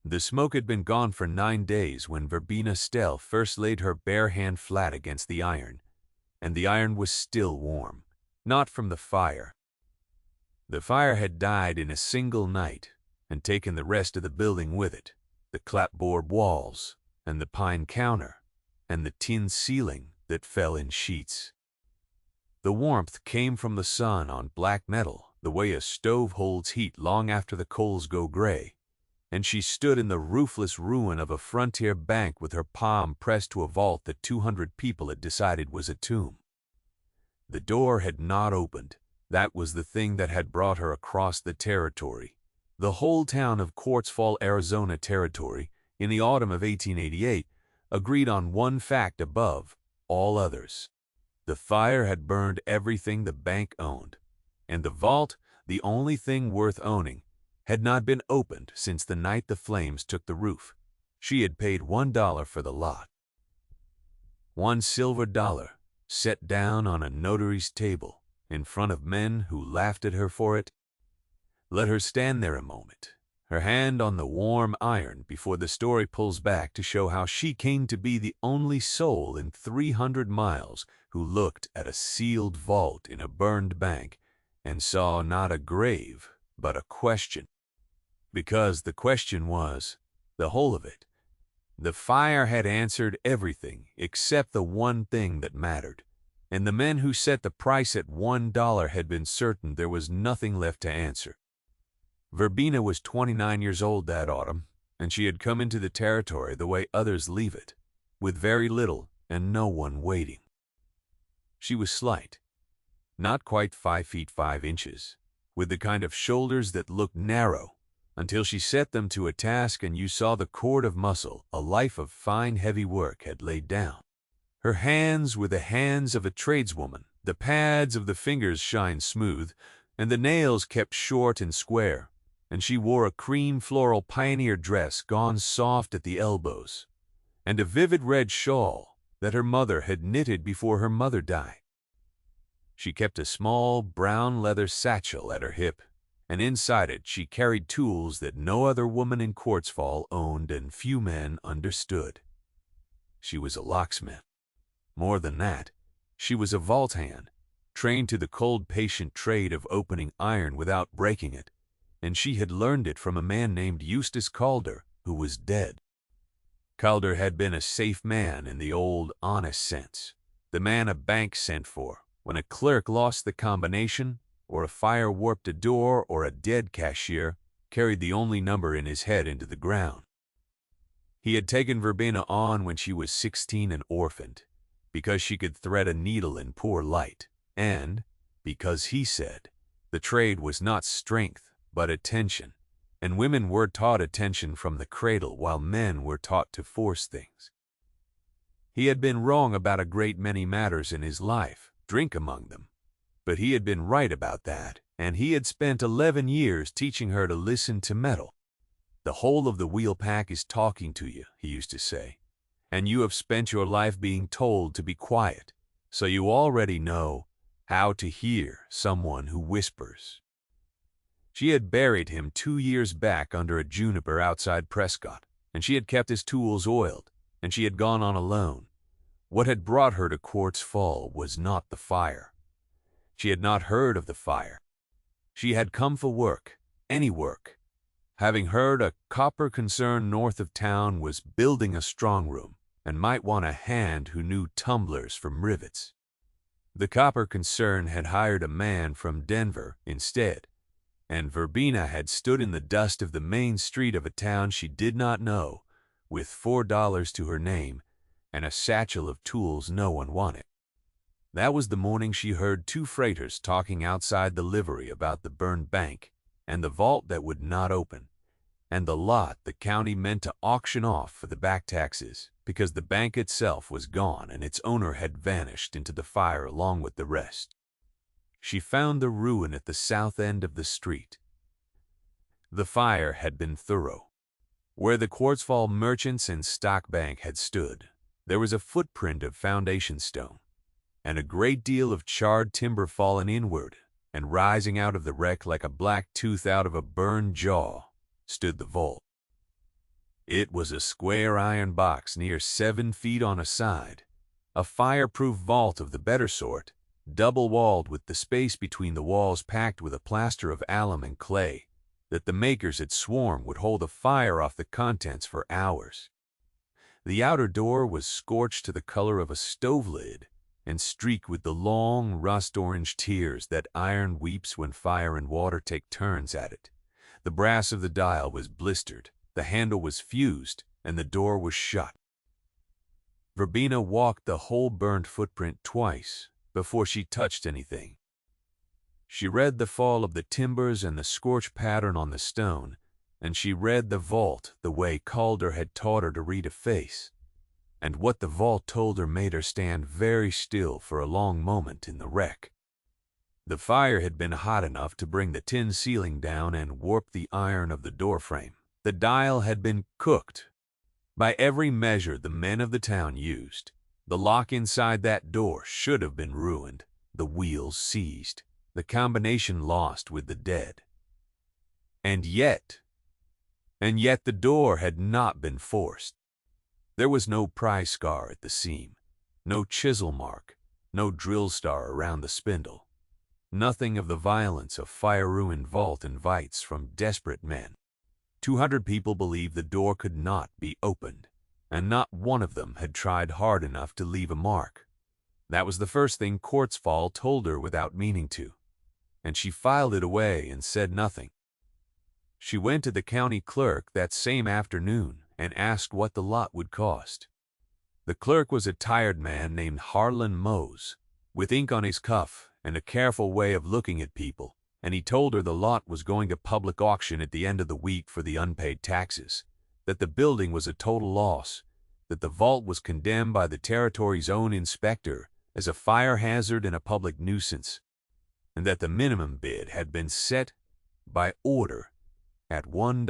The smoke had been gone for 9 days when Verbena Stell first laid her bare hand flat against the iron, and the iron was still warm, not from the fire. The fire had died in a single night and taken the rest of the building with it, the clapboard walls, and the pine counter, and the tin ceiling that fell in sheets. The warmth came from the sun on black metal, the way a stove holds heat long after the coals go gray, and she stood in the roofless ruin of a frontier bank with her palm pressed to a vault that 200 people had decided was a tomb. The door had not opened. That was the thing that had brought her across the territory. The whole town of Quartz Fall, Arizona Territory, in the autumn of 1888, agreed on one fact above all others. The fire had burned everything the bank owned, and the vault, the only thing worth owning, had not been opened since the night the flames took the roof. She had paid $1 for the lot. $1 silver, set down on a notary's table, in front of men who laughed at her for it. Let her stand there a moment, her hand on the warm iron, before the story pulls back to show how she came to be the only soul in 300 miles who looked at a sealed vault in a burned bank and saw not a grave, but a question. Because the question was the whole of it. The fire had answered everything except the one thing that mattered, and the men who set the price at $1 had been certain there was nothing left to answer. Verbena was 29 years old that autumn, and she had come into the territory the way others leave it, with very little and no one waiting. She was slight, not quite 5 feet 5 inches, with the kind of shoulders that looked narrow until she set them to a task and you saw the cord of muscle a life of fine heavy work had laid down. Her hands were the hands of a tradeswoman. The pads of the fingers shined smooth, and the nails kept short and square, and she wore a cream floral pioneer dress gone soft at the elbows, and a vivid red shawl that her mother had knitted before her mother died. She kept a small brown leather satchel at her hip, and inside it she carried tools that no other woman in Quartz Fall owned and few men understood. She was a locksmith. More than that, she was a vault hand, trained to the cold, patient trade of opening iron without breaking it, and she had learned it from a man named Eustace Calder, who was dead. Calder had been a safe man in the old, honest sense, the man a bank sent for when a clerk lost the combination, or a fire warped a door, or a dead cashier carried the only number in his head into the ground. He had taken Verbena on when she was 16 and orphaned, because she could thread a needle in poor light, and because, he said, the trade was not strength but attention, and women were taught attention from the cradle while men were taught to force things. He had been wrong about a great many matters in his life, drink among them, but he had been right about that, and he had spent 11 years teaching her to listen to metal. The whole of the wheel pack is talking to you, he used to say, and you have spent your life being told to be quiet, so you already know how to hear someone who whispers. She had buried him 2 years back under a juniper outside Prescott, and she had kept his tools oiled, and she had gone on alone. What had brought her to Quartz Fall was not the fire. She had not heard of the fire. She had come for work, any work, having heard a copper concern north of town was building a strong room and might want a hand who knew tumblers from rivets. The copper concern had hired a man from Denver instead, and Verbena had stood in the dust of the main street of a town she did not know, with $4 to her name and a satchel of tools no one wanted. That was the morning she heard 2 freighters talking outside the livery about the burned bank, and the vault that would not open, and the lot the county meant to auction off for the back taxes, because the bank itself was gone and its owner had vanished into the fire along with the rest. She found the ruin at the south end of the street. The fire had been thorough. Where the Quartz Fall Merchants and Stock Bank had stood, there was a footprint of foundation stone, and a great deal of charred timber fallen inward, and rising out of the wreck like a black tooth out of a burned jaw stood the vault. It was a square iron box near 7 feet on a side, a fireproof vault of the better sort, double-walled with the space between the walls packed with a plaster of alum and clay that the makers had sworn would hold a fire off the contents for hours. The outer door was scorched to the color of a stove lid and streaked with the long rust-orange tears that iron weeps when fire and water take turns at it. The brass of the dial was blistered, the handle was fused, and the door was shut. Verbena walked the whole burned footprint twice before she touched anything. She read the fall of the timbers and the scorch pattern on the stone, and she read the vault the way Calder had taught her to read a face, and what the vault told her made her stand very still for a long moment in the wreck. The fire had been hot enough to bring the tin ceiling down and warp the iron of the doorframe. The dial had been cooked. By every measure the men of the town used, the lock inside that door should have been ruined, the wheels seized, the combination lost with the dead. And yet the door had not been forced. There was no pry scar at the seam, no chisel mark, no drill star around the spindle. Nothing of the violence a fire-ruined vault invites from desperate men. 200 people believed the door could not be opened, and not one of them had tried hard enough to leave a mark. That was the first thing Quartzfall told her without meaning to, and she filed it away and said nothing. She went to the county clerk that same afternoon and asked what the lot would cost. The clerk was a tired man named Harlan Mose, with ink on his cuff and a careful way of looking at people, and he told her the lot was going to public auction at the end of the week for the unpaid taxes, that the building was a total loss, that the vault was condemned by the territory's own inspector as a fire hazard and a public nuisance, and that the minimum bid had been set by order at $1.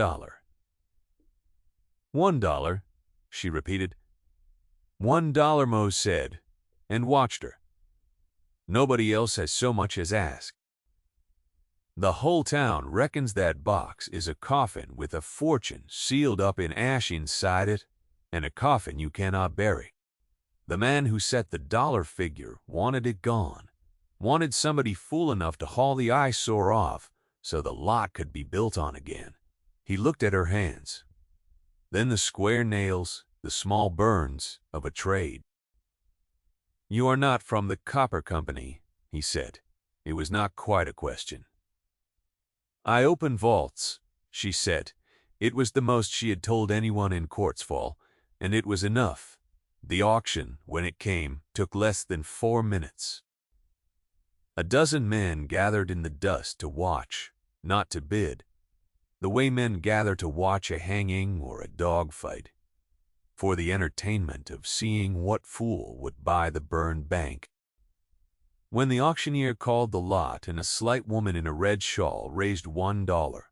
$1, she repeated. $1, Mose said, and watched her. Nobody else has so much as asked. The whole town reckons that box is a coffin with a fortune sealed up in ash inside it, and a coffin you cannot bury. The man who set the dollar figure wanted it gone, wanted somebody fool enough to haul the eyesore off so the lot could be built on again. He looked at her hands, then the square nails, the small burns of a trade. "You are not from the copper company," he said. It was not quite a question. "I open vaults," she said. It was the most she had told anyone in Quartzfall, and it was enough. The auction, when it came, took less than 4 minutes. A dozen men gathered in the dust to watch, not to bid, the way men gather to watch a hanging or a dog fight, for the entertainment of seeing what fool would buy the burned bank. When the auctioneer called the lot and a slight woman in a red shawl raised $1,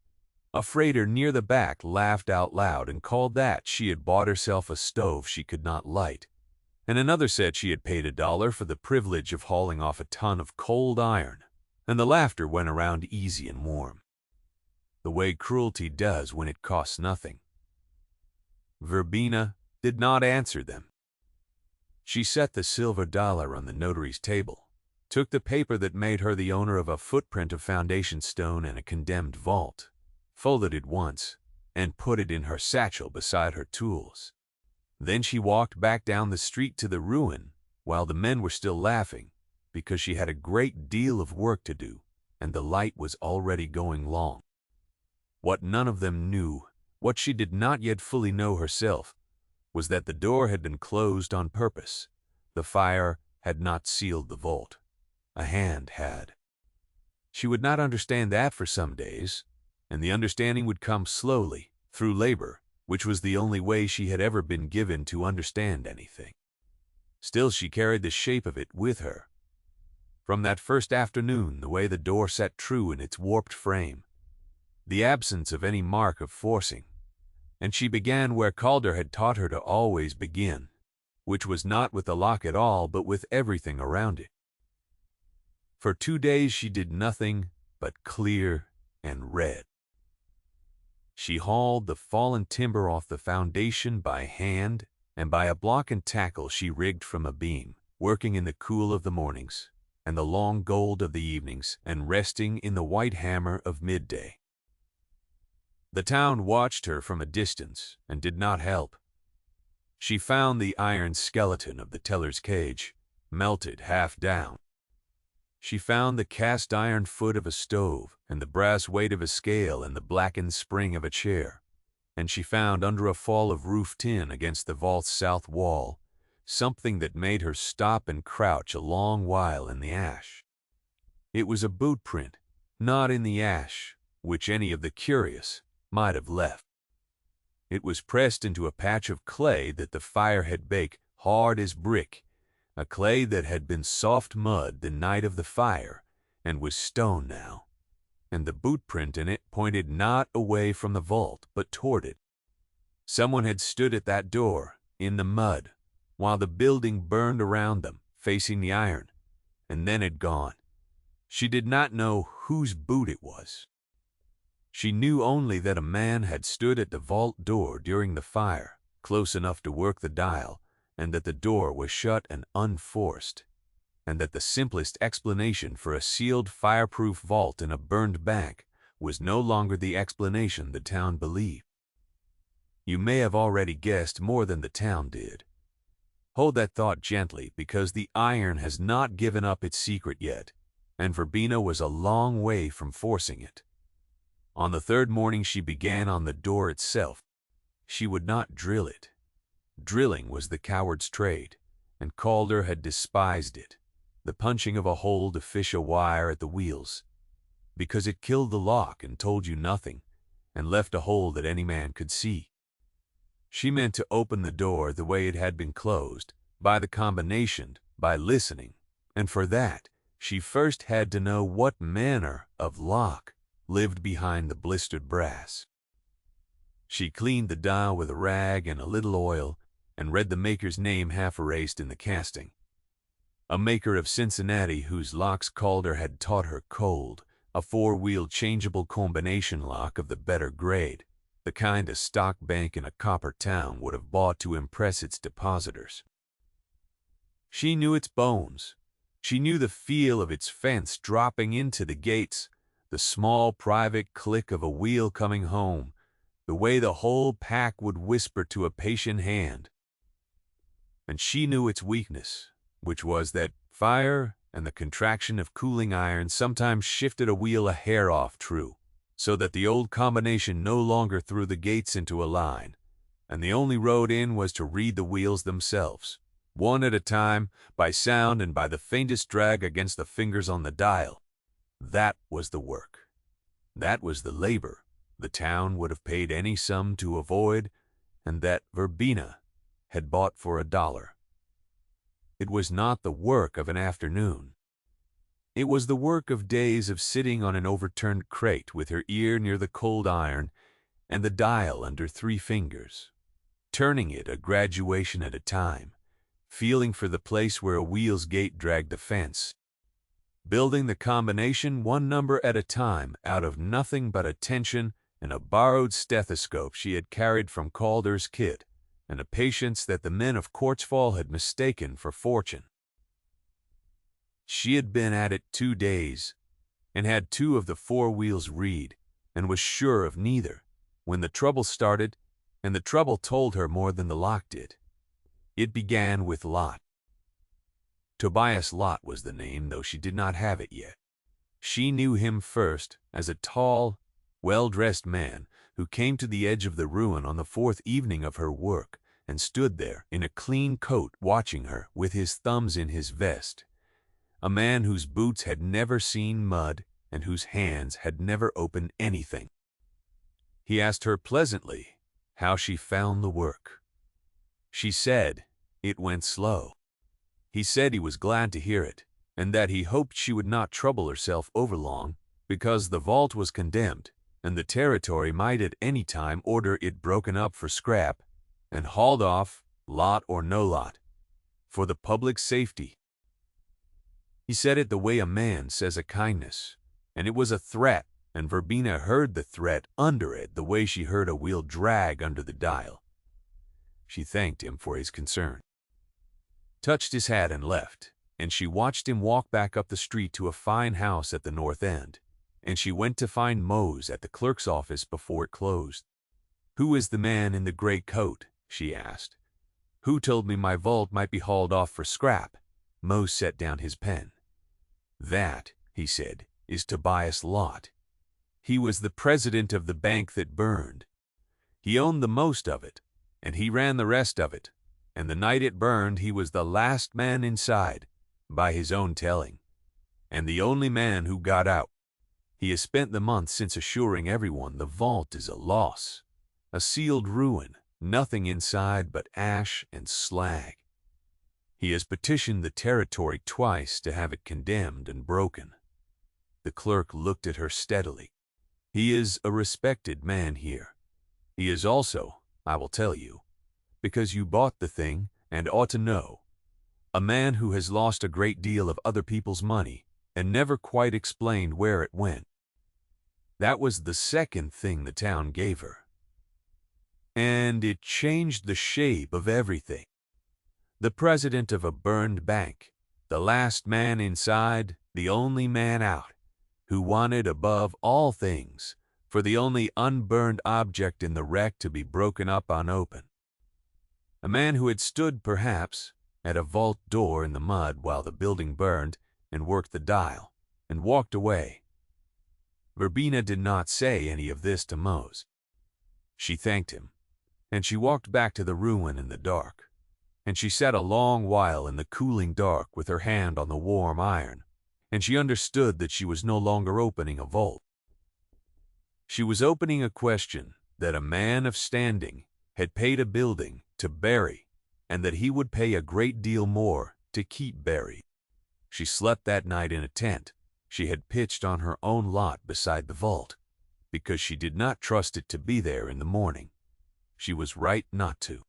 a freighter near the back laughed out loud and called that she had bought herself a stove she could not light, and another said she had paid $1 for the privilege of hauling off a ton of cold iron, and the laughter went around easy and warm, the way cruelty does when it costs nothing. Verbena did not answer them. She set the silver dollar on the notary's table, took the paper that made her the owner of a footprint of foundation stone and a condemned vault, folded it once, and put it in her satchel beside her tools. Then she walked back down the street to the ruin while the men were still laughing, because she had a great deal of work to do, and the light was already going long. What none of them knew, what she did not yet fully know herself, was that the door had been closed on purpose. The fire had not sealed the vault. A hand had. She would not understand that for some days, and the understanding would come slowly, through labor, which was the only way she had ever been given to understand anything. Still she carried the shape of it with her. From that first afternoon, the way the door sat true in its warped frame, the absence of any mark of forcing, and she began where Calder had taught her to always begin, which was not with the lock at all, but with everything around it. For 2 days she did nothing but clear and read. She hauled the fallen timber off the foundation by hand, and by a block and tackle she rigged from a beam, working in the cool of the mornings, and the long gold of the evenings, and resting in the white hammer of midday. The town watched her from a distance, and did not help. She found the iron skeleton of the teller's cage, melted half down. She found the cast iron foot of a stove, and the brass weight of a scale, and the blackened spring of a chair. And she found under a fall of roof tin against the vault's south wall something that made her stop and crouch a long while in the ash. It was a boot print, not in the ash, which any of the curious might have left. It was pressed into a patch of clay that the fire had baked hard as brick, a clay that had been soft mud the night of the fire, and was stone now, and the boot print in it pointed not away from the vault, but toward it. Someone had stood at that door, in the mud, while the building burned around them, facing the iron, and then had gone. She did not know whose boot it was. She knew only that a man had stood at the vault door during the fire, close enough to work the dial, and that the door was shut and unforced, and that the simplest explanation for a sealed fireproof vault in a burned bank was no longer the explanation the town believed. You may have already guessed more than the town did. Hold that thought gently, because the iron has not given up its secret yet, and Verbena was a long way from forcing it. On the third morning she began on the door itself. She would not drill it. Drilling was the coward's trade, and Calder had despised it, the punching of a hole to fish a wire at the wheels, because it killed the lock and told you nothing, and left a hole that any man could see. She meant to open the door the way it had been closed, by the combination, by listening, and for that she first had to know what manner of lock lived behind the blistered brass. She cleaned the dial with a rag and a little oil, and read the maker's name half erased in the casting. A maker of Cincinnati whose locks Calder had taught her cold, a four-wheel changeable combination lock of the better grade, the kind a stock bank in a copper town would have bought to impress its depositors. She knew its bones. She knew the feel of its fence dropping into the gates, the small private click of a wheel coming home, the way the whole pack would whisper to a patient hand. And she knew its weakness, which was that fire and the contraction of cooling iron sometimes shifted a wheel a hair off true, so that the old combination no longer threw the gates into a line, and the only road in was to read the wheels themselves, one at a time, by sound and by the faintest drag against the fingers on the dial. That was the work. That was the labor the town would have paid any sum to avoid, and that Verbena had bought for $1. It was not the work of an afternoon. It was the work of days of sitting on an overturned crate with her ear near the cold iron and the dial under 3 fingers, turning it a graduation at a time, feeling for the place where a wheel's gate dragged the fence, building the combination 1 number at a time out of nothing but a tension and a borrowed stethoscope she had carried from Calder's kit, and a patience that the men of Quartzfall had mistaken for fortune. She had been at it 2 days, and had 2 of the 4 wheels read, and was sure of neither, when the trouble started, and the trouble told her more than the lock did. It began with Lot. Tobias Lot was the name, though she did not have it yet. She knew him first as a tall, well-dressed man who came to the edge of the ruin on the 4th evening of her work and stood there in a clean coat watching her with his thumbs in his vest, a man whose boots had never seen mud and whose hands had never opened anything. He asked her pleasantly how she found the work. She said it went slow. He said he was glad to hear it, and that he hoped she would not trouble herself overlong, because the vault was condemned, and the territory might at any time order it broken up for scrap and hauled off, lot or no lot, for the public safety. He said it the way a man says a kindness, and it was a threat and Verbena heard the threat under it the way she heard a wheel drag under the dial. She thanked him for his concern, touched his hat and left, and she watched him walk back up the street to a fine house at the north end, and she went to find Mose at the clerk's office before it closed. "Who is the man in the gray coat?" she asked. "Who told me my vault might be hauled off for scrap?" Mose set down his pen. "That," he said, "is Tobias Lott. He was the president of the bank that burned. He owned the most of it, and he ran the rest of it, and the night it burned he was the last man inside, by his own telling, and the only man who got out. He has spent the month since assuring everyone the vault is a loss, a sealed ruin, nothing inside but ash and slag. He has petitioned the territory twice to have it condemned and broken." The clerk looked at her steadily. "He is a respected man here. He is also, I will tell you, because you bought the thing and ought to know, a man who has lost a great deal of other people's money and never quite explained where it went. That was the second thing the town gave her. And it changed the shape of everything. The president of a burned bank, the last man inside, the only man out, who wanted above all things for the only unburned object in the wreck to be broken up unopened. A man who had stood, perhaps, at a vault door in the mud while the building burned and worked the dial and walked away. Verbena did not say any of this to Mose. She thanked him, and she walked back to the ruin in the dark, and she sat a long while in the cooling dark with her hand on the warm iron, and she understood that she was no longer opening a vault. She was opening a question that a man of standing had paid a building to bury, and that he would pay a great deal more to keep buried. She slept that night in a tent she had pitched on her own lot beside the vault, because she did not trust it to be there in the morning. She was right not to.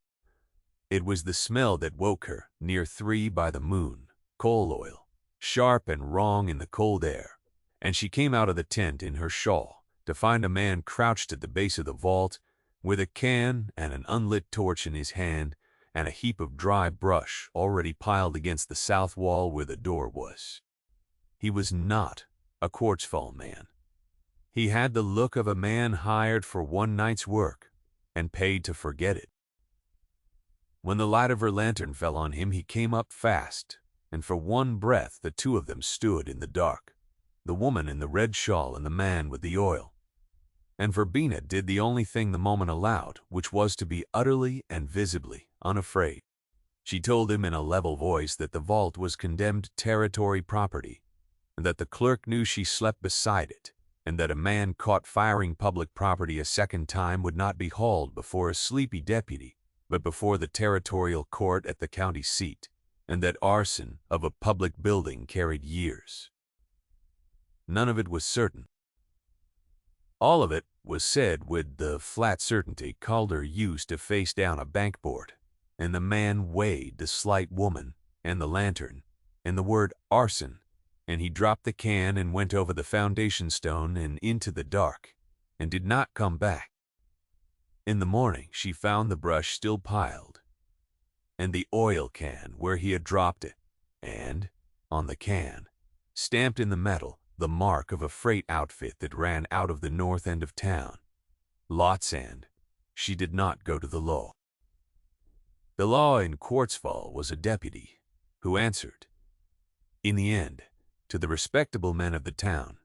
It was the smell that woke her, near 3 by the moon, coal oil, sharp and wrong in the cold air, and she came out of the tent in her shawl to find a man crouched at the base of the vault with a can and an unlit torch in his hand and a heap of dry brush already piled against the south wall where the door was. He was not a Quartzfall man. He had the look of a man hired for one night's work and paid to forget it. When the light of her lantern fell on him, he came up fast, and for one breath the two of them stood in the dark, the woman in the red shawl and the man with the oil. And Verbena did the only thing the moment allowed, which was to be utterly and visibly unafraid. She told him in a level voice that the vault was condemned territory property, and that the clerk knew she slept beside it, and that a man caught firing public property a second time would not be hauled before a sleepy deputy, but before the territorial court at the county seat, and that arson of a public building carried years. None of it was certain. All of it was said with the flat certainty Calder used to face down a bankboard, and the man weighed the slight woman and the lantern and the word arson, and he dropped the can and went over the foundation stone and into the dark, and did not come back. In the morning she found the brush still piled, and the oil can where he had dropped it, and, on the can, stamped in the metal, the mark of a freight outfit that ran out of the north end of town. Lott's end. She did not go to the law. The law in Quartzfall was a deputy, who answered, in the end, to the respectable men of the town,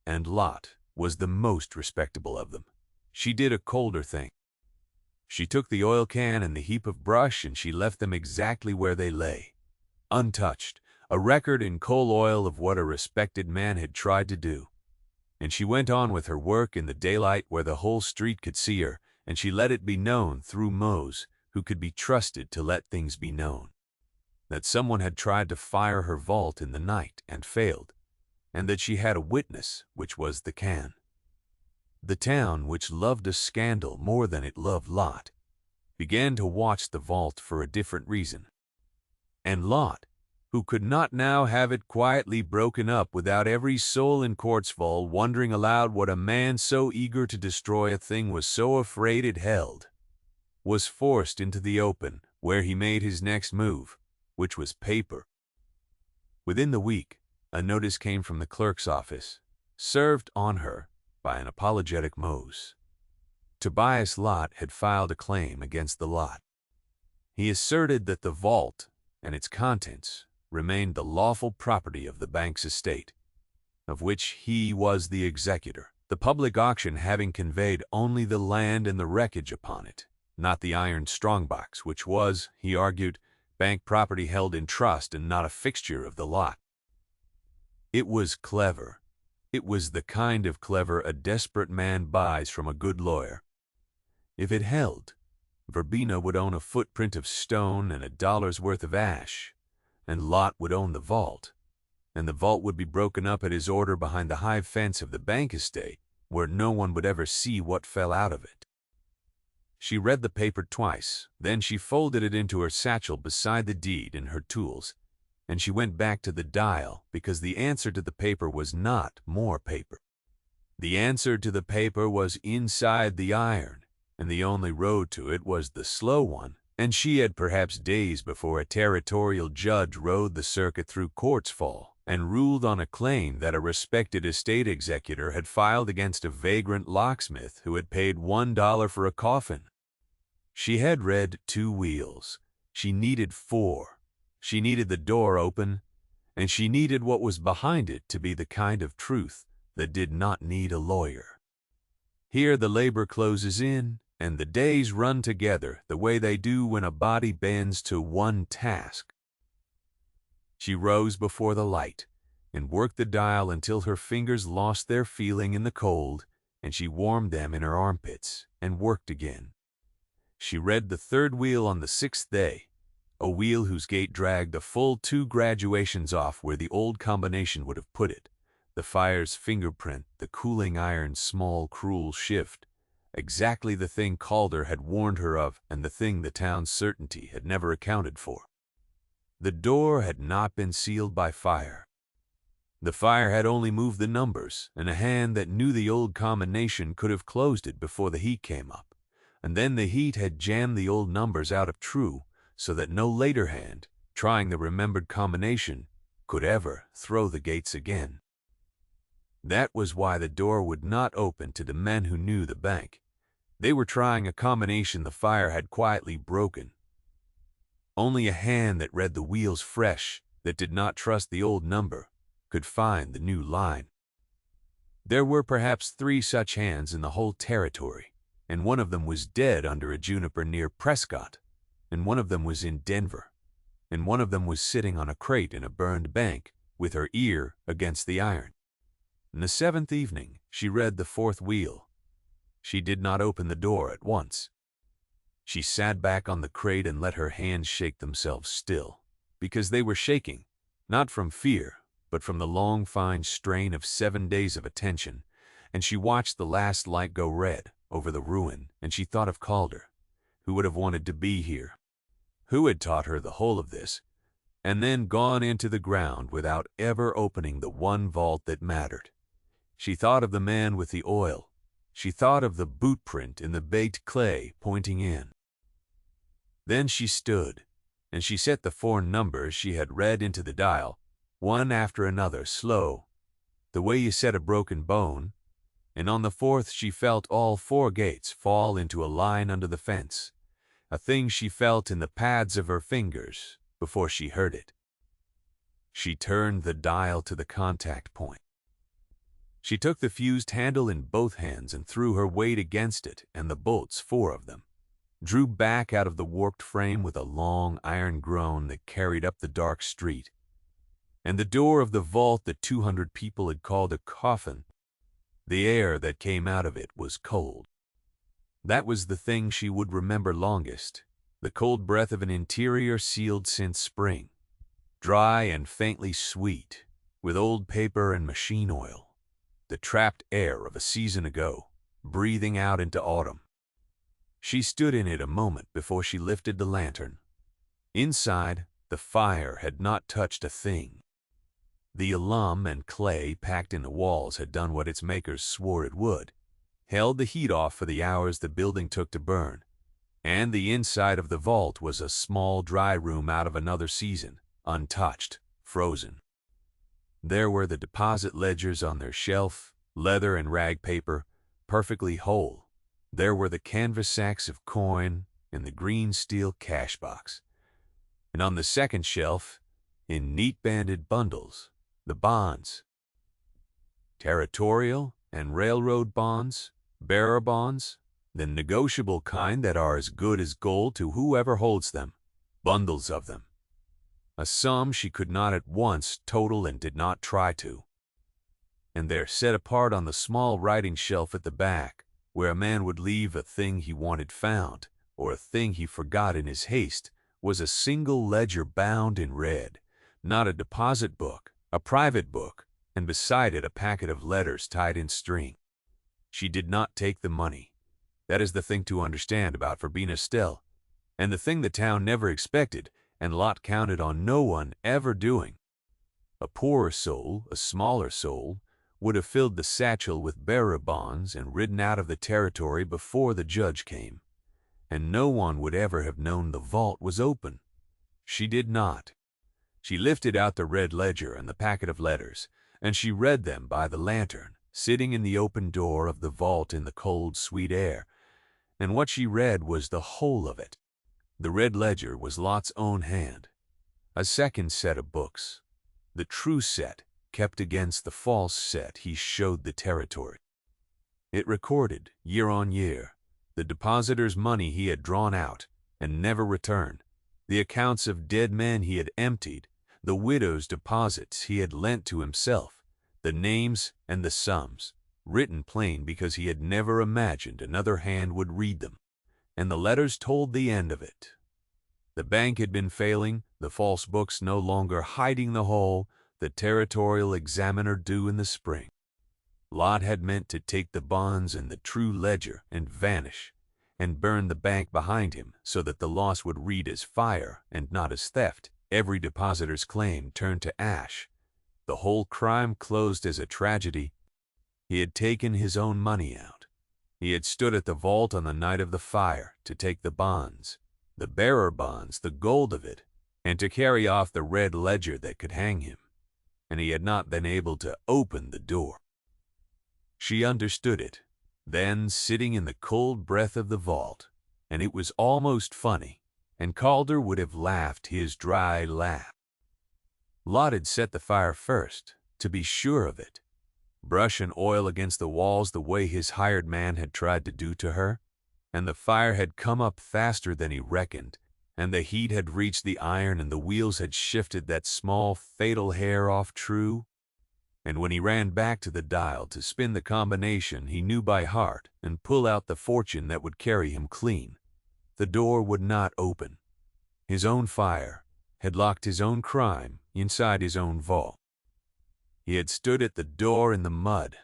and Lott was the most respectable of them. She did a colder thing. She took the oil can and the heap of brush, and she left them exactly where they lay, untouched, a record in coal oil of what a respected man had tried to do. And she went on with her work in the daylight where the whole street could see her, and she let it be known through Mose, who could be trusted to let things be known, that someone had tried to fire her vault in the night and failed, and that she had a witness, which was the can. The town, which loved a scandal more than it loved Lott, began to watch the vault for a different reason. And Lott, who could not now have it quietly broken up without every soul in Courtsville wondering aloud what a man so eager to destroy a thing was so afraid it held, was forced into the open, where he made his next move, which was paper. Within the week, a notice came from the clerk's office, served on her by an apologetic Mose. Tobias Lott had filed a claim against the lot. He asserted that the vault and its contents remained the lawful property of the bank's estate, of which he was the executor, the public auction having conveyed only the land and the wreckage upon it, not the iron strongbox, which was, he argued, bank property held in trust and not a fixture of the lot. It was clever. It was the kind of clever a desperate man buys from a good lawyer. If it held, Verbena would own a footprint of stone and $1's worth of ash, and Lott would own the vault, and the vault would be broken up at his order behind the high fence of the bank estate, where no one would ever see what fell out of it. She read the paper twice, then she folded it into her satchel beside the deed and her tools, and she went back to the dial because the answer to the paper was not more paper. The answer to the paper was inside the iron, and the only road to it was the slow one, and she had perhaps days before a territorial judge rode the circuit through Courtsville and ruled on a claim that a respected estate executor had filed against a vagrant locksmith who had paid $1 for a coffin. She had read 2 wheels. She needed 4. She needed the door open, and she needed what was behind it to be the kind of truth that did not need a lawyer. Here the labor closes in, and the days run together the way they do when a body bends to one task. She rose before the light and worked the dial until her fingers lost their feeling in the cold, and she warmed them in her armpits and worked again. She read the 3rd wheel on the 6th day, a wheel whose gait dragged a full 2 graduations off where the old combination would have put it, the fire's fingerprint, the cooling iron's small, cruel shift, exactly the thing Calder had warned her of and the thing the town's certainty had never accounted for. The door had not been sealed by fire. The fire had only moved the numbers, and a hand that knew the old combination could have closed it before the heat came up, and then the heat had jammed the old numbers out of true, so that no later hand, trying the remembered combination, could ever throw the gates again. That was why the door would not open to the men who knew the bank. They were trying a combination the fire had quietly broken. Only a hand that read the wheels fresh, that did not trust the old number, could find the new line. There were perhaps 3 such hands in the whole territory, and one of them was dead under a juniper near Prescott, and one of them was in Denver, and one of them was sitting on a crate in a burned bank with her ear against the iron. In the 7th evening, she read the 4th wheel. She did not open the door at once. She sat back on the crate and let her hands shake themselves still, because they were shaking, not from fear, but from the long, fine strain of 7 days of attention, and she watched the last light go red over the ruin, and she thought of Calder, who would have wanted to be here, who had taught her the whole of this, and then gone into the ground without ever opening the one vault that mattered. She thought of the man with the oil. She thought of the boot print in the baked clay pointing in. Then she stood, and she set the 4 numbers she had read into the dial, one after another, slow, the way you set a broken bone, and on the 4th she felt all 4 gates fall into a line under the fence, a thing she felt in the pads of her fingers before she heard it. She turned the dial to the contact point. She took the fused handle in both hands and threw her weight against it, and the bolts, 4 of them, drew back out of the warped frame with a long iron groan that carried up the dark street. And the door of the vault that 200 people had called a coffin, the air that came out of it was cold. That was the thing she would remember longest, the cold breath of an interior sealed since spring, dry and faintly sweet, with old paper and machine oil. The trapped air of a season ago, breathing out into autumn. She stood in it a moment before she lifted the lantern. Inside, The fire had not touched a thing. The alum and clay packed in the walls had done what its makers swore it would, held the heat off for the hours the building took to burn, and the inside of the vault was a small dry room out of another season, untouched, frozen. There were the deposit ledgers on their shelf, leather and rag paper, perfectly whole. There were the canvas sacks of coin and the green steel cash box. And on the second shelf, in neat banded bundles, the bonds. Territorial and railroad bonds, bearer bonds, the negotiable kind that are as good as gold to whoever holds them, bundles of them. A sum she could not at once total and did not try to. And there, set apart on the small writing shelf at the back, where a man would leave a thing he wanted found, or a thing he forgot in his haste, was a single ledger bound in red, not a deposit book, a private book, and beside it a packet of letters tied in string. She did not take the money. That is the thing to understand about Verbena Still, and the thing the town never expected, and Lot counted on no one ever doing. A poorer soul, a smaller soul, would have filled the satchel with bearer bonds and ridden out of the territory before the judge came, and no one would ever have known the vault was open. She did not. She lifted out the red ledger and the packet of letters, and she read them by the lantern, sitting in the open door of the vault in the cold, sweet air, and what she read was the whole of it. The red ledger was Lot's own hand. A second set of books, the true set, kept against the false set he showed the territory. It recorded, year on year, the depositor's money he had drawn out and never returned, the accounts of dead men he had emptied, the widow's deposits he had lent to himself, the names and the sums, written plain because he had never imagined another hand would read them, and the letters told the end of it. The bank had been failing, the false books no longer hiding the whole, the territorial examiner due in the spring. Lot had meant to take the bonds and the true ledger and vanish, and burn the bank behind him so that the loss would read as fire and not as theft. Every depositor's claim turned to ash. The whole crime closed as a tragedy. He had taken his own money out. He had stood at the vault on the night of the fire to take the bonds, the bearer bonds, the gold of it, and to carry off the red ledger that could hang him. And he had not been able to open the door. She understood it, then sitting in the cold breath of the vault, and it was almost funny, and Calder would have laughed his dry laugh. Lot had set the fire first, to be sure of it. Brush and oil against the walls the way his hired man had tried to do to her, and the fire had come up faster than he reckoned, and the heat had reached the iron and the wheels had shifted that small fatal hair off true. And when he ran back to the dial to spin the combination he knew by heart and pull out the fortune that would carry him clean, the door would not open. His own fire had locked his own crime inside his own vault. He had stood at the door in the mud,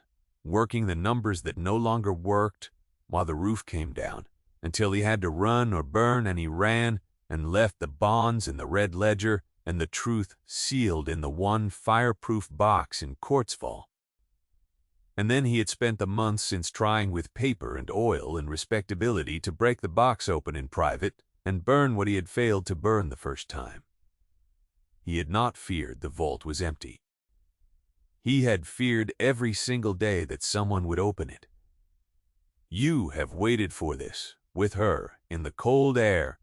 working the numbers that no longer worked while the roof came down, until he had to run or burn, and he ran and left the bonds and the red ledger and the truth sealed in the one fireproof box in Courtsville. And then he had spent the months since trying with paper and oil and respectability to break the box open in private and burn what he had failed to burn the first time. He had not feared the vault was empty. He had feared every single day that someone would open it. You have waited for this, with her, in the cold air,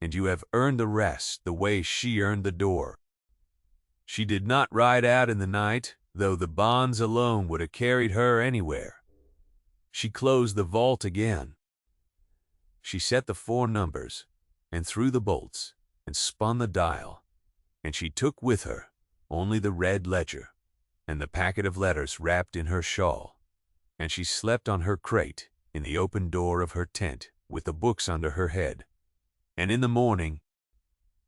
and you have earned the rest the way she earned the door. She did not ride out in the night, though the bonds alone would have carried her anywhere. She closed the vault again. She set the 4 numbers, and threw the bolts, and spun the dial, and she took with her only the red ledger and the packet of letters wrapped in her shawl, and she slept on her crate in the open door of her tent with the books under her head. And in the morning,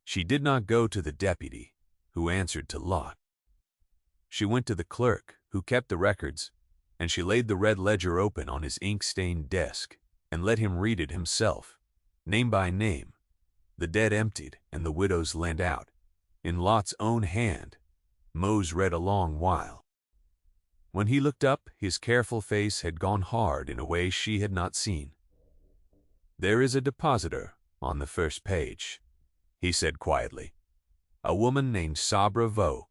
she did not go to the deputy, who answered to Lot. She went to the clerk, who kept the records, and she laid the red ledger open on his ink-stained desk, and let him read it himself, name by name, the dead emptied and the widow's lent out, in Lot's own hand. Mose read a long while. When he looked up, his careful face had gone hard in a way she had not seen. "There is a depositor on the first page," he said quietly. "A woman named Sabra Vo.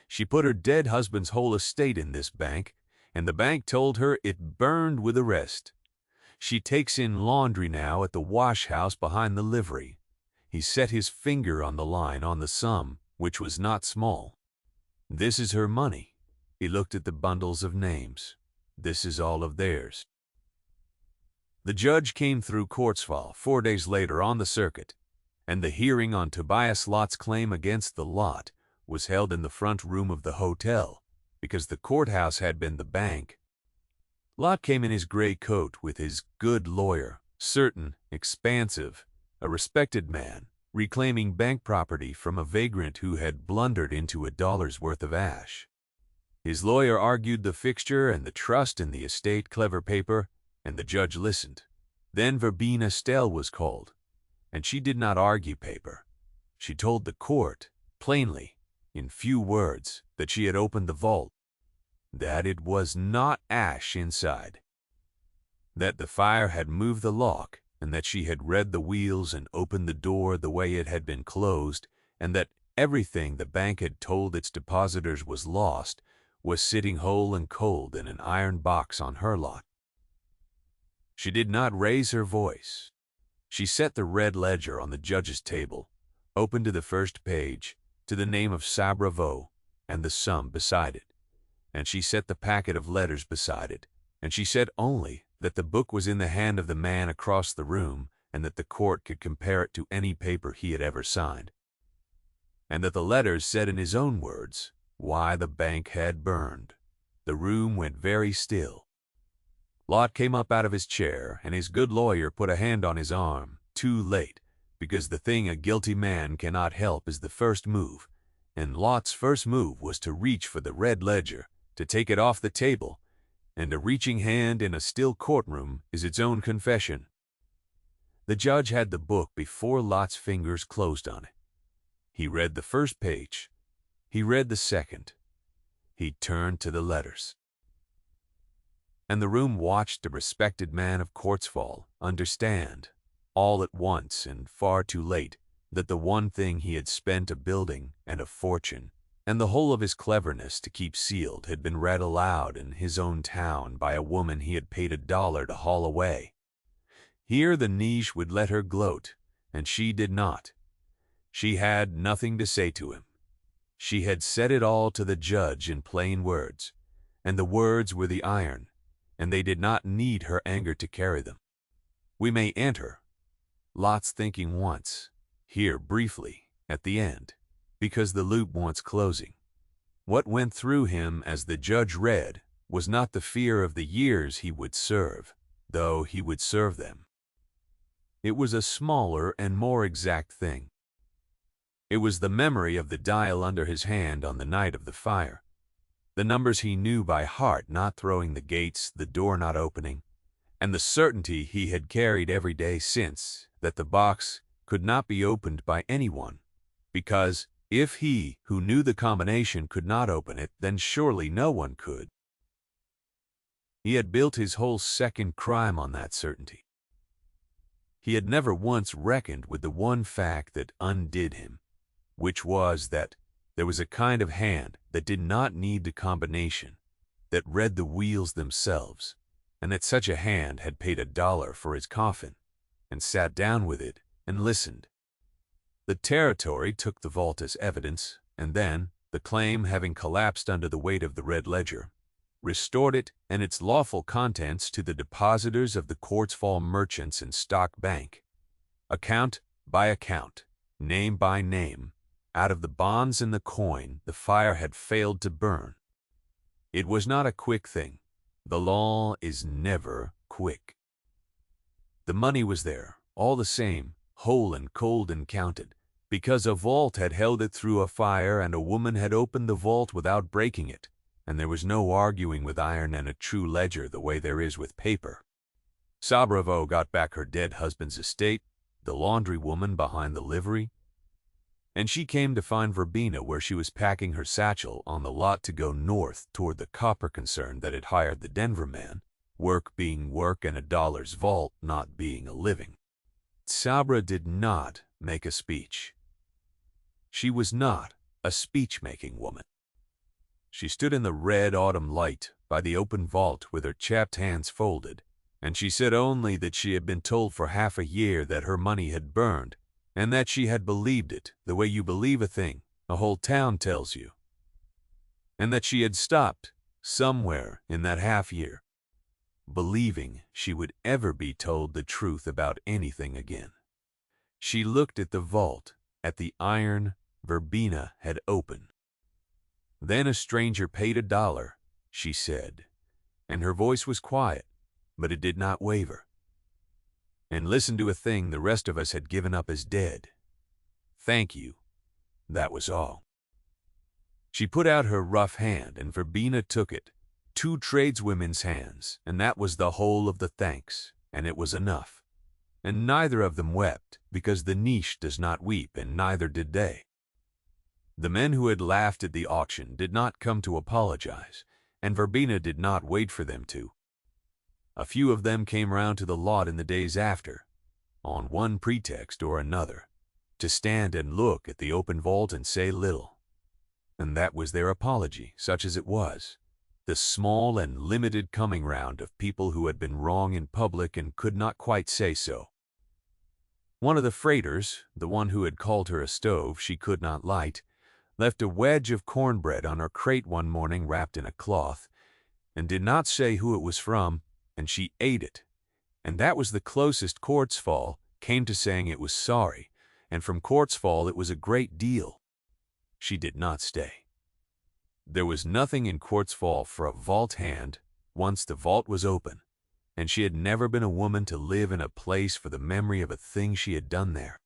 She put her dead husband's whole estate in this bank, and the bank told her it burned with the rest. She takes in laundry now at the wash house behind the livery." He set his finger on the line on the sum, which was not small. "This is her money." He looked at the bundles of names. "This is all of theirs." The judge came through Courtsville 4 days later on the circuit, and the hearing on Tobias Lot's claim against the lot was held in the front room of the hotel, because the courthouse had been the bank. Lot came in his gray coat with his good lawyer, certain, expansive, a respected man, reclaiming bank property from a vagrant who had blundered into $1's worth of ash. His lawyer argued the fixture and the trust in the estate clever paper, and the judge listened. Then Verbena Stell was called, and she did not argue paper. She told the court, plainly, in few words, that she had opened the vault, that it was not ash inside, that the fire had moved the lock, and that she had read the wheels and opened the door the way it had been closed, and that everything the bank had told its depositors was lost was sitting whole and cold in an iron box on her lot. She did not raise her voice. She set the red ledger on the judge's table, opened to the first page, to the name of Sabra Vo, and the sum beside it. And she set the packet of letters beside it, and she said only that the book was in the hand of the man across the room, and that the court could compare it to any paper he had ever signed, and that the letters said in his own words why the bank had burned. The room went very still. Lot came up out of his chair, and his good lawyer put a hand on his arm, too late, because the thing a guilty man cannot help is the first move, and Lot's first move was to reach for the red ledger, to take it off the table, and a reaching hand in a still courtroom is its own confession. The judge had the book before Lot's fingers closed on it. He read the first page. He read the second. He turned to the letters. And the room watched a respected man of Courtsville understand, all at once and far too late, that the one thing he had spent a building and a fortune, and the whole of his cleverness to keep sealed, had been read aloud in his own town by a woman he had paid $1 to haul away. Here the niche would let her gloat, and she did not. She had nothing to say to him. She had said it all to the judge in plain words, and the words were the iron, and they did not need her anger to carry them. We may enter Lot's thinking once, here briefly, at the end, because the loop wants closing. What went through him as the judge read was not the fear of the years he would serve, though he would serve them. It was a smaller and more exact thing. It was the memory of the dial under his hand on the night of the fire, the numbers he knew by heart not throwing the gates, the door not opening, and the certainty he had carried every day since that the box could not be opened by anyone, because if he who knew the combination could not open it, then surely no one could. He had built his whole second crime on that certainty. He had never once reckoned with the one fact that undid him, which was that there was a kind of hand that did not need the combination, that read the wheels themselves, and that such a hand had paid $1 for his coffin, and sat down with it and listened. The territory took the vault as evidence, and then, the claim having collapsed under the weight of the red ledger, restored it and its lawful contents to the depositors of the Courtsville Merchants and Stock Bank, account by account, name by name. Out of the bonds and the coin, the fire had failed to burn. It was not a quick thing. The law is never quick. The money was there, all the same, whole and cold and counted, because a vault had held it through a fire and a woman had opened the vault without breaking it, and there was no arguing with iron and a true ledger the way there is with paper. Sabra Vo got back her dead husband's estate, the laundry woman behind the livery, and she came to find Verbena where she was packing her satchel on the lot to go north toward the copper concern that had hired the Denver man, work being work and $1's vault not being a living. Sabra did not make a speech. She was not a speech-making woman. She stood in the red autumn light by the open vault with her chapped hands folded, and she said only that she had been told for half a year that her money had burned, and that she had believed it the way you believe a thing a whole town tells you, and that she had stopped somewhere in that half year, believing she would ever be told the truth about anything again. She looked at the vault, at the iron Verbena had opened. Then a stranger paid $1, she said, and her voice was quiet, but it did not waver, and listened to a thing the rest of us had given up as dead. Thank you, that was all. She put out her rough hand, and Verbena took it, 2 tradeswomen's hands, and that was the whole of the thanks, and it was enough. And neither of them wept, because the niche does not weep, and neither did they. The men who had laughed at the auction did not come to apologize, and Verbena did not wait for them to. A few of them came round to the lot in the days after, on one pretext or another, to stand and look at the open vault and say little. And that was their apology, such as it was, the small and limited coming round of people who had been wrong in public and could not quite say so. One of the freighters, the one who had called her a stove she could not light, left a wedge of cornbread on her crate one morning wrapped in a cloth, and did not say who it was from, and she ate it, and that was the closest Quartzfall came to saying it was sorry, and from Quartzfall it was a great deal. She did not stay. There was nothing in Quartzfall for a vault hand once the vault was open, and she had never been a woman to live in a place for the memory of a thing she had done there.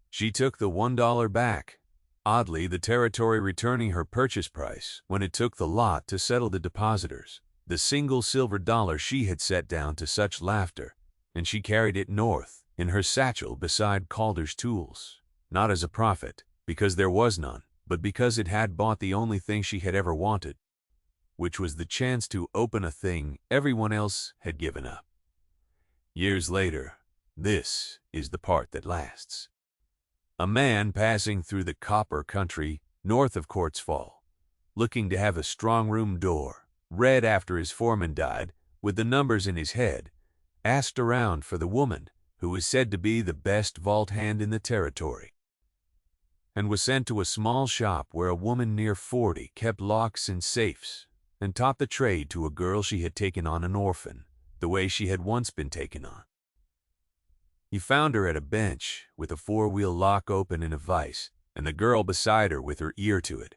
She took the $1 back, oddly the territory returning her purchase price when it took the lot to settle the depositors, the single silver dollar she had set down to such laughter, and she carried it north in her satchel beside Calder's tools, not as a profit, because there was none, but because it had bought the only thing she had ever wanted, which was the chance to open a thing everyone else had given up. Years later, this is the part that lasts. A man passing through the copper country north of Quartzfall, looking to have a strong room door, read after his foreman died, with the numbers in his head, asked around for the woman who was said to be the best vault hand in the territory, and was sent to a small shop where a woman near 40 kept locks and safes and taught the trade to a girl she had taken on an orphan, the way she had once been taken on. He found her at a bench with a 4-wheel lock open in a vise, and the girl beside her with her ear to it,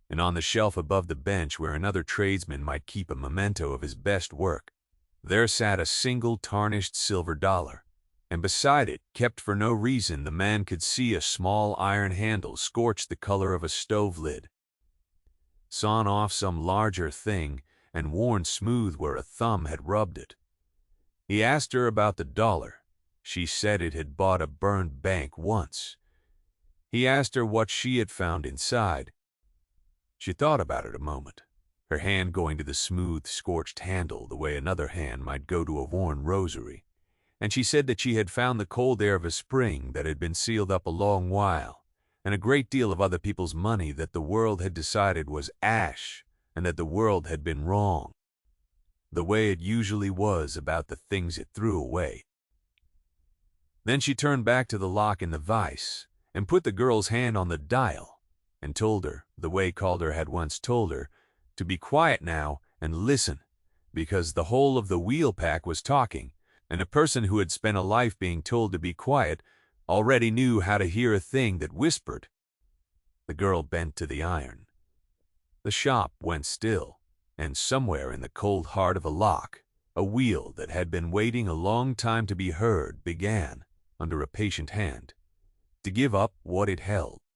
and on the shelf above the bench where another tradesman might keep a memento of his best work, there sat a single tarnished silver dollar, and beside it, kept for no reason, the man could see a small iron handle scorched the color of a stove lid, sawn off some larger thing and worn smooth where a thumb had rubbed it. He asked her about the dollar. She said it had bought a burned bank once. He asked her what she had found inside. She thought about it a moment, her hand going to the smooth, scorched handle the way another hand might go to a worn rosary, and she said that she had found the cold air of a spring that had been sealed up a long while, and a great deal of other people's money that the world had decided was ash, and that the world had been wrong, the way it usually was about the things it threw away. Then she turned back to the lock in the vise and put the girl's hand on the dial and told her, the way Calder had once told her, to be quiet now and listen, because the whole of the wheel pack was talking, and a person who had spent a life being told to be quiet already knew how to hear a thing that whispered. The girl bent to the iron. The shop went still, and somewhere in the cold heart of a lock, a wheel that had been waiting a long time to be heard began, under a patient hand, to give up what it held.